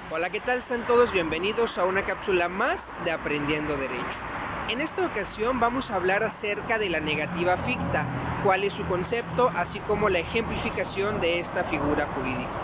Hola, ¿qué tal? Sean todos bienvenidos a una cápsula más de Aprendiendo Derecho. En esta ocasión vamos a hablar acerca de la negativa ficta, cuál es su concepto, así como la ejemplificación de esta figura jurídica.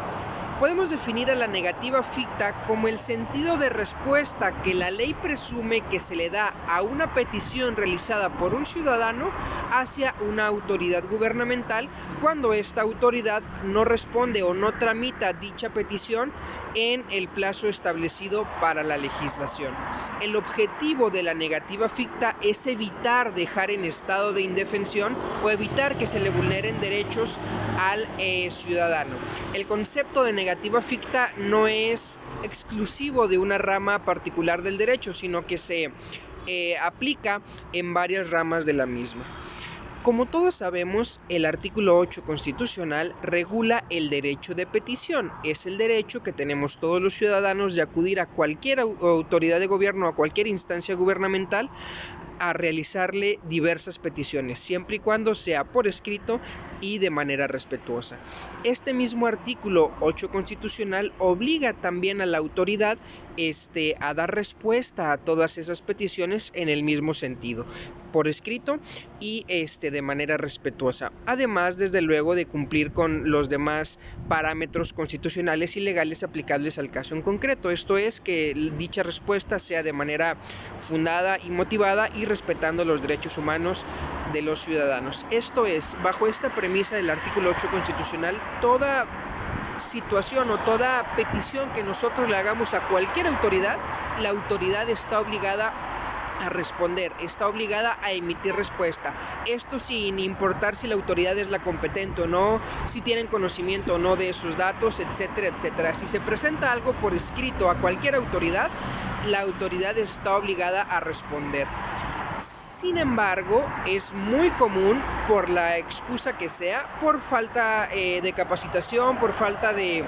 Podemos definir a la negativa ficta como el sentido de respuesta que la ley presume que se le da a una petición realizada por un ciudadano hacia una autoridad gubernamental cuando esta autoridad no responde o no tramita dicha petición en el plazo establecido para la legislación. El objetivo de la negativa ficta es evitar dejar en estado de indefensión o evitar que se le vulneren derechos al ciudadano. El concepto de negativa ficta no es exclusivo de una rama particular del derecho, sino que se aplica en varias ramas de la misma. Como todos sabemos, el artículo 8 constitucional regula el derecho de petición. Es el derecho que tenemos todos los ciudadanos de acudir a cualquier autoridad de gobierno, a cualquier instancia gubernamental, a realizarle diversas peticiones, siempre y cuando sea por escrito y de manera respetuosa. Este mismo artículo 8 constitucional obliga también a la autoridad a dar respuesta a todas esas peticiones en el mismo sentido, por escrito y de manera respetuosa, además desde luego de cumplir con los demás parámetros constitucionales y legales aplicables al caso en concreto. Esto es, que dicha respuesta sea de manera fundada y motivada y respetando los derechos humanos de los ciudadanos. Esto es, bajo esta premisa del artículo 8 constitucional, toda situación o toda petición que nosotros le hagamos a cualquier autoridad, la autoridad está obligada a responder, está obligada a emitir respuesta. Esto sin importar si la autoridad es la competente o no, si tienen conocimiento o no de esos datos, etcétera, etcétera. Si se presenta algo por escrito a cualquier autoridad, la autoridad está obligada a responder. Sin embargo, es muy común, por la excusa que sea, por falta de capacitación, por falta de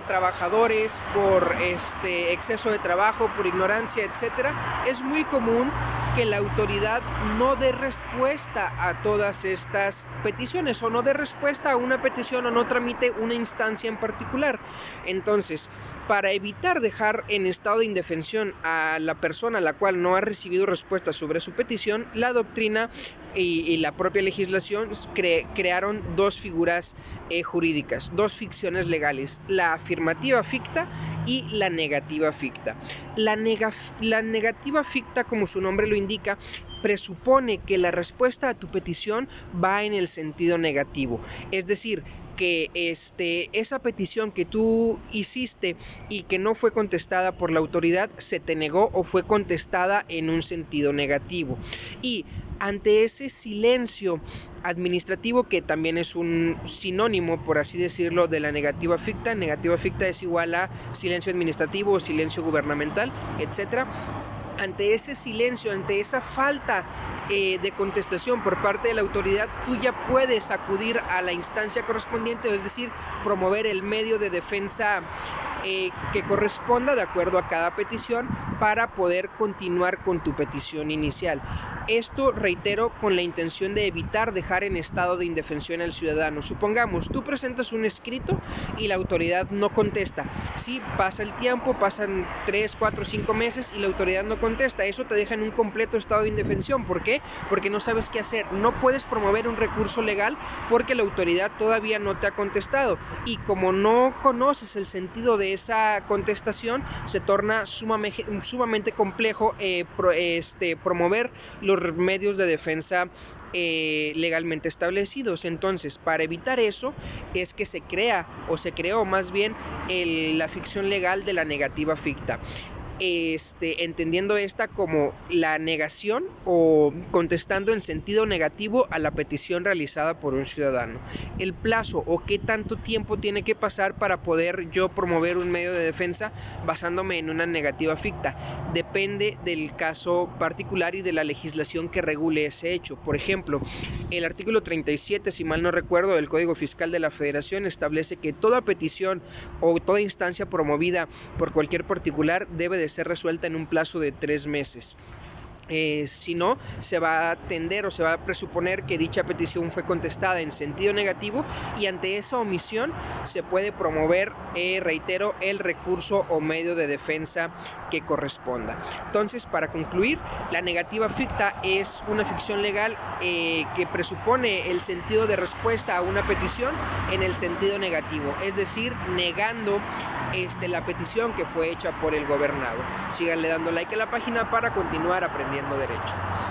trabajadores, por exceso de trabajo, por ignorancia, etcétera, es muy común que la autoridad no dé respuesta a todas estas peticiones, o no dé respuesta a una petición, o no tramite una instancia en particular. Entonces, para evitar dejar en estado de indefensión a la persona a la cual no ha recibido respuesta sobre su petición, la doctrina y la propia legislación crearon dos figuras jurídicas, dos ficciones legales: la afirmativa ficta y la negativa ficta. La negativa ficta, como su nombre lo indica, presupone que la respuesta a tu petición va en el sentido negativo, es decir, que esa petición que tú hiciste y que no fue contestada por la autoridad se te negó o fue contestada en un sentido negativo. Y ante ese silencio administrativo, que también es un sinónimo, por así decirlo, de la negativa ficta es igual a silencio administrativo o silencio gubernamental, etcétera. Ante ese silencio, ante esa falta de contestación por parte de la autoridad, tú ya puedes acudir a la instancia correspondiente, es decir, promover el medio de defensa que corresponda de acuerdo a cada petición para poder continuar con tu petición inicial. Esto, reitero, con la intención de evitar dejar en estado de indefensión al ciudadano. Supongamos, tú presentas un escrito y la autoridad no contesta. Sí, pasa el tiempo, pasan 3, 4, 5 meses y la autoridad no contesta. Eso te deja en un completo estado de indefensión. ¿Por qué? Porque no sabes qué hacer. No puedes promover un recurso legal porque la autoridad todavía no te ha contestado. Y como no conoces el sentido de esa contestación, se torna sumamente complejo promover los medios de defensa legalmente establecidos. Entonces, para evitar eso es que se creó más bien la ficción legal de la negativa ficta, entendiendo esta como la negación o contestando en sentido negativo a la petición realizada por un ciudadano. El plazo o qué tanto tiempo tiene que pasar para poder yo promover un medio de defensa basándome en una negativa ficta depende del caso particular y de la legislación que regule ese hecho. Por ejemplo, el artículo 37, si mal no recuerdo, del Código Fiscal de la Federación establece que toda petición o toda instancia promovida por cualquier particular debe de ser resuelta en un plazo de 3 meses. Si no, se va a tender o se va a presuponer que dicha petición fue contestada en sentido negativo y ante esa omisión se puede promover, reitero, el recurso o medio de defensa que corresponda. Entonces, para concluir, la negativa ficta es una ficción legal que presupone el sentido de respuesta a una petición en el sentido negativo, es decir, negando la petición que fue hecha por el gobernado. Síganle dando like a la página para continuar aprendiendo derecho.